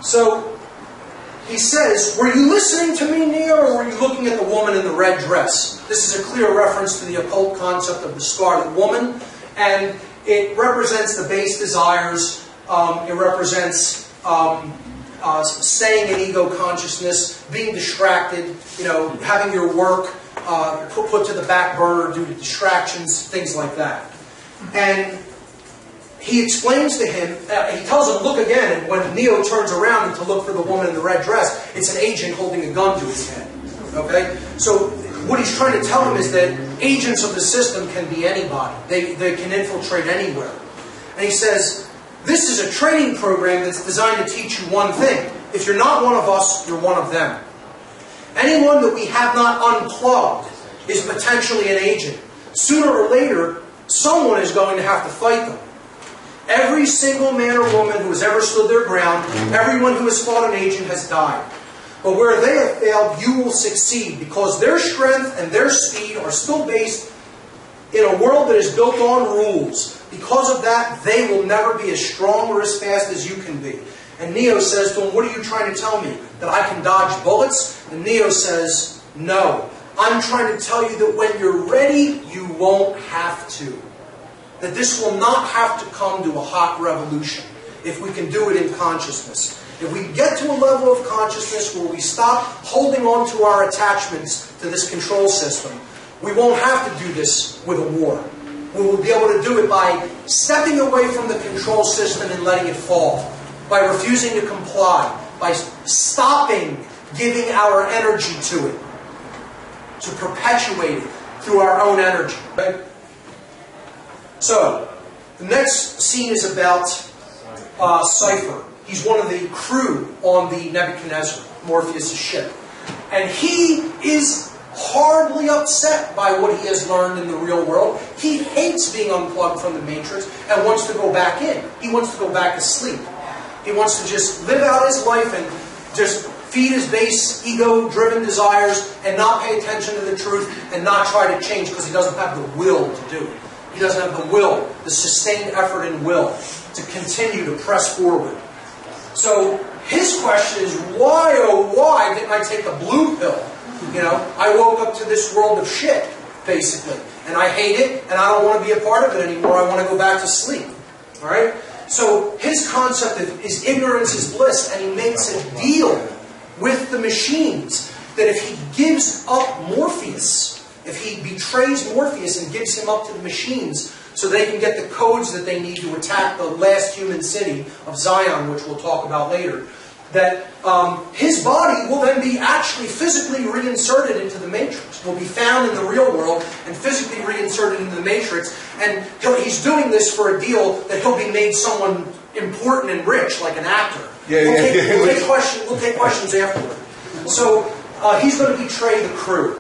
So he says, were you listening to me, Neo, or were you looking at the woman in the red dress? This is a clear reference to the occult concept of the Scarlet Woman, and it represents the base desires. It represents staying in ego consciousness, being distracted, having your work put to the back burner due to distractions, things like that. And he explains to him, he tells him, look again, and when Neo turns around to look for the woman in the red dress, it's an agent holding a gun to his head. Okay? So what he's trying to tell him is that agents of the system can be anybody. They can infiltrate anywhere. And he says, this is a training program that's designed to teach you one thing. If you're not one of us, you're one of them. Anyone that we have not unplugged is potentially an agent. Sooner or later, someone is going to have to fight them. Every single man or woman who has ever stood their ground, everyone who has fought an agent has died. But where they have failed, you will succeed, because their strength and their speed are still based in a world that is built on rules. Because of that, they will never be as strong or as fast as you can be. And Neo says to him, what are you trying to tell me? That I can dodge bullets? And Neo says, no. I'm trying to tell you that when you're ready, you won't have to. That this will not have to come to a hot revolution if we can do it in consciousness. If we get to a level of consciousness where we stop holding on to our attachments to this control system, we won't have to do this with a war. We will be able to do it by stepping away from the control system and letting it fall, by refusing to comply, by stopping giving our energy to it, to perpetuate it through our own energy. Right? So, the next scene is about Cypher. He's one of the crew on the Nebuchadnezzar, Morpheus' ship. And he is horribly upset by what he has learned in the real world. He hates being unplugged from the Matrix and wants to go back in. He wants to go back to sleep. He wants to just live out his life and just feed his base, ego-driven desires and not pay attention to the truth and not try to change because he doesn't have the will to do it. He doesn't have the will, the sustained effort and will to continue to press forward. So his question is, why, oh why, didn't I take the blue pill? I woke up to this world of shit, basically. And I hate it, and I don't want to be a part of it anymore. I want to go back to sleep. Alright? So his concept is ignorance is bliss, and he makes a deal with the machines that if he gives up Morpheus, if he betrays Morpheus and gives him up to the machines so they can get the codes that they need to attack the last human city of Zion, which we'll talk about later, that his body will then be actually physically reinserted into the Matrix, will be found in the real world and physically reinserted into the Matrix. And he's doing this for a deal that he'll be made someone important and rich, like an actor. We'll take questions afterward. So he's going to betray the crew.